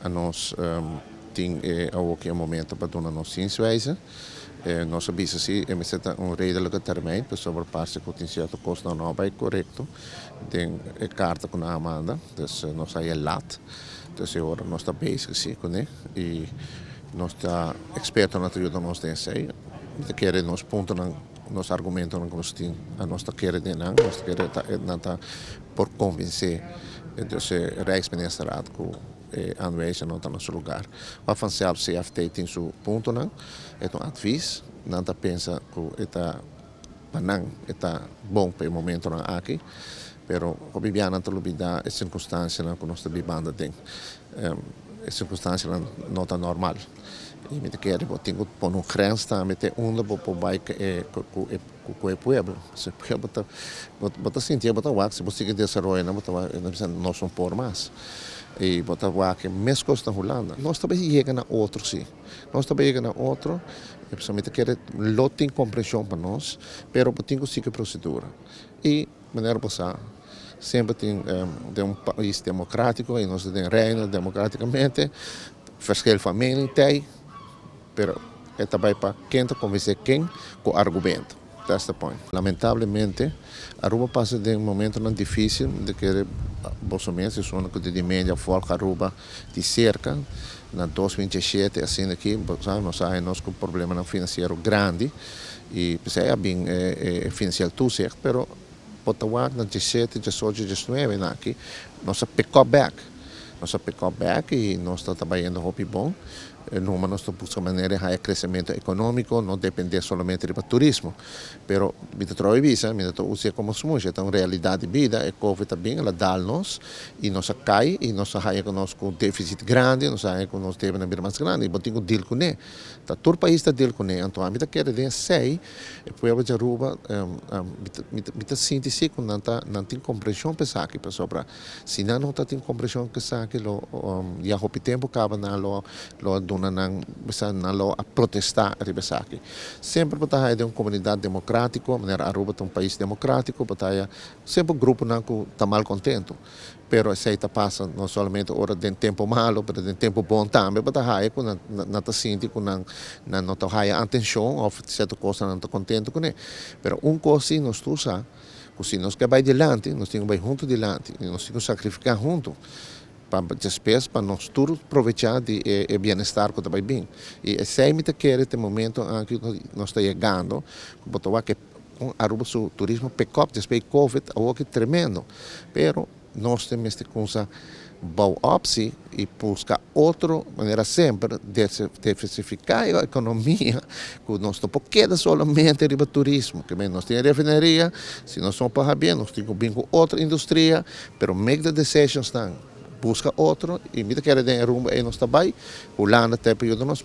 a nós tem ook een momento para dar nossa zienswijze. Nós sabemos se é redelijke termijn, per sobre parte que tem certo custo não vai correto. Tem carta com a Amanda, dus nós aí é lat. Dus agora nós está bezig sim com ele e nós está experto na ajuda nós tem sei. De querer nos pontos nos argumentos que nós tem, a nós está querendo nós está querendo por convencer. Dus Rijksministeraat aanwijzen naar nosso lugar. Waarvan zelfs CFT tem seu ponto não, é um advies, não tá pensa que está banang, está bom para o momento não aqui, pero como biana tá lubida é circunstância não que nós tá vivendo tem, é circunstância não tá normal. E me quer eu tenho por um grens tá me ter onda por bike com o pueblo, se pueblo tá bota sentir bota wax, se você quer desenvolver não bota nós não por mais. E botar o que mais custa na Holanda. Nós também chegamos a outro, sim. Nós também chegamos a outro, e principalmente quer lote compreensão para nós, pero tem que seguir a procedura. E, de maneira passada, sempre tem país democrático, e nós temos reino democraticamente, verschillende famílias tem, pero é também para quem convencer quem com argumento. That's the point. Lamentavelmente, Aruba passa de momento não difícil de que Bolsonaro se sona que de média folk Aruba de cerca na 2027 assim aqui, nós sabemos que o problema financeiro grande e precisa bem financiar tudo certo, pero Potawa na 17, 18, 19 aqui nós pick up back. Nós pick up back e nós estamos trabalhando muito bom. Nós estamos buscando maneira de crescimento econômico, não depender somente do turismo. Pero, me trovo visa, me trovo usar como smuja, então realidade de vida, a Covid também, ela dá-nos, e nós cai, e nós saímos com déficit grande, nós saímos com nós devemos vir mais grande, e nós temos que deal com ele. Tá, todo o país está deal com ele, então a gente quer dizer, sei, e povo de Aruba, me sinto assim, que não tem compreensão para isso aqui, para se não tem compreensão que isso aqui, já houve tempo, acaba na dona não a protestar aqui. Sempre batalha de uma comunidade democrática, maneira Aruba é um país democrático, batalha sempre um grupo não está mal contento, pero aceita passa não somente hora de tempo malo, mas de tempo bom também, batalha com não está sentindo com não está há atenção, ou certa coisa não está contente com ele, pero coisa nós tu sabe, se nós quer vai adiante, nós temos que ir junto adiante, nós temos que sacrificar junto. Para despesas, para nós todos aproveitar de bem-estar que está bem. E sempre quer este momento em que nós está chegando, que Aruba o turismo pick-up, depois do Covid, é tremendo. Pero nós temos esta coisa boa opção e buscar outra maneira sempre de diversificar a economia, que nós não podemos somente do turismo, que nós temos refinaria, se nós somos para bem, nós temos bem com outra indústria, pero make the decisions now. Busca outro e me quer de rumbo e nós também Holanda até período nós